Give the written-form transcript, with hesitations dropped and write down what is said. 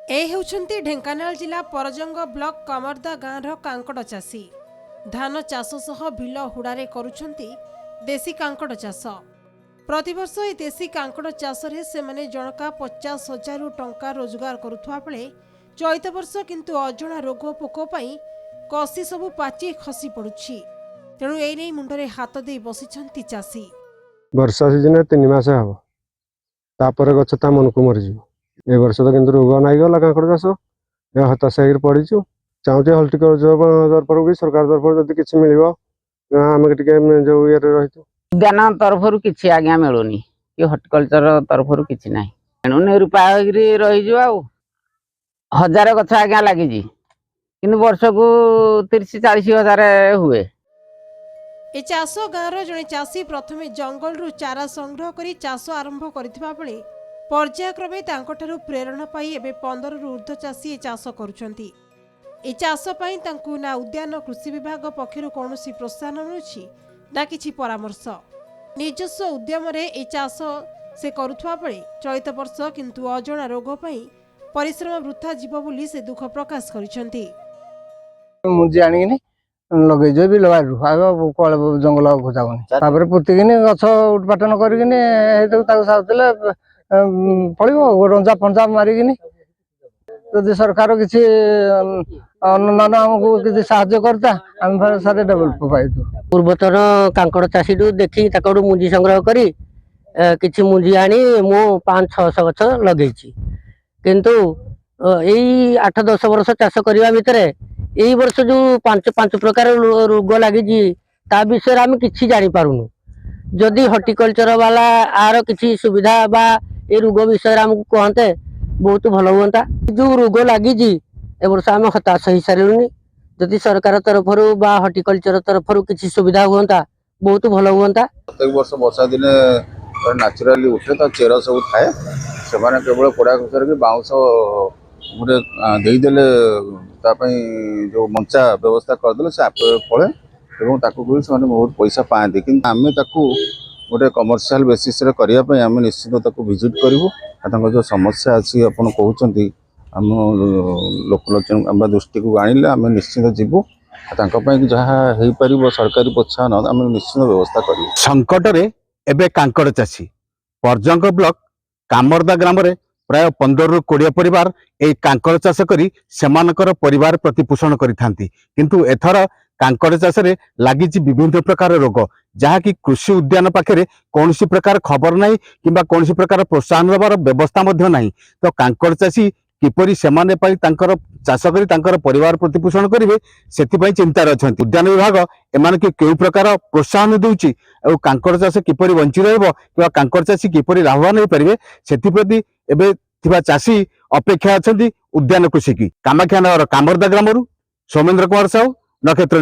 ए हेउछन्ती ढेंकानाल जिला परजंग ब्लॉक कमरदा गाँवर कांकड़ चाषी धान चाष सह बिल हुड़ारे करुछन्ती देशी कांकड़ चाष। प्रतिवर्ष ए देशी कांकड़ चाषरे सेमाने जनका 50,000 टंका रोजगार करुथुवा बेले चलित वर्ष किंतु अजणा रोग पोक पई कसी सबु पाची खसी पड़ुछि। तेणु ए नै मुंडरे हाथ दे बसिछन्ती चाषी। वर्षा सीजन 3 मास हम तापर गछ ता मन को मरजी ए वर्ष तो किंतु रोग नाई गला कांकड़ चाष हताश हो पड़ीचु। चाहूँ हॉर्टिकल्चर तरफ भी सरकार तरफ जब किसी मिल आम जो ये रही उद्यान तरफ किसी आज्ञा मिलूनी कि हॉर्टिकल्चर तरफ किसी ना तेणु निरुपाय रही 1000 गछ आज्ञा लगी कि वर्ष को 30-40 हजार हुए। ए चाष गाँवर जड़े चाषी प्रथमे जंगल चारा संग्रह कर चाष आरंभ करथिबा बेले पर्यायक्रमे तांकठारु प्रेरणा पाई एबे 15 रु ऊर्ध्व चाषी ए चाष करुछन्ती। ए चाष पई तांकु ना उद्यान कृषि विभाग पक्षरु कोनोसी प्रोत्साहन मिलुछि ना किछि परामर्श। निजस्व उद्यम रे ए चाष से करुथुवा बेले चलित वर्ष किंतु अजणा रोग पई परिश्रम वृथा जीव बोली से दुख प्रकाश करिसन्ती। मुझे आनिकिनी लगे जो भी लगा कल जंगल खोजाबनी पुतिकिनी गछ उत्पाटन करिकिनी साथले फल रंजा फंजा मारिकिनी यदि सरकार किसी अनुदान आमको किसी साहाय्य करता आम सारे डेवलप पाइतु। पूर्वतन कांकड़ चाषी देखी मुंजी संग्रह करी किछि मुंजी आनी मु 500-600 गछ लगे किंतु यही 8-10 वर्ष चाष करने भितर यही वर्ष जो 5 प्रकार रोग लगी ता विषय आम कि जानी पारुनु। जदि हॉर्टिकल्चर वाला आर किसी सुविधा बा ए रोग विषय आमको कहते बहुत भल हुआ। जो रोग लगी ए वर्ष आम हताश हो सारूनी जदि सरकार तरफ बा हॉर्टिकल्चर तरफ किसी सुविधा हुआ बहुत भल हुआ। प्रत्येक वर्ष वर्षा दिन नेचुराली उठे तो चेर सब थाए से केवल कोड़ा खचर कि बाउंश गोटे देदेले जो मंचा व्यवस्था करदे से आप फले और बहुत पैसा पाते कि आम गोटे कमर्शियल बेसीस करने आम निश्चित विजिट करूँ जो समस्या अच्छी आपन कहते आम लोकलोचन दृष्टि को आनिले आम निश्चित जीवु जहाँ हो पार सरकारी प्रोत्साहन आम निश्चित व्यवस्था करूँ। संकट रे एबे कांकड़ चाषी परजंग ब्लॉक कामरदा ग्राम रे प्राय 15 रु 20 परिवार ए कांकड़ चाष करी सेमानकर परिवार प्रतिपोषण करिथांती किंतु एथर कांकड़ चाष रे लागिछि विभिन्न प्रकार रोग जहा कि कृषि उद्यान पाखे कौन प्रकार खबर नहीं किंबा कौन प्रकार प्रोत्साहन देवार व्यवस्था मध्य नहीं। तो कांकड़ चाषी किपरि सेमाने पाई तांकर चाष करी तांकर परिवार प्रतिपोषण करिवे सेति चिंतार अछंती। उद्यान विभाग एमान के केउ प्रकार प्रोत्साहन देउछि और कांकड़ चाष किपरि बंची रहबो कि कांकड़ चाषी किपरि लाभवान हो पारिबे सेति प्रति एबे थिबा चाषी अपेक्षा अछंती उद्यान कृषि की। कामाख्यानगर कामरदा ग्रामरु सोमेन्द्र कुमार साहू नक्षत्र।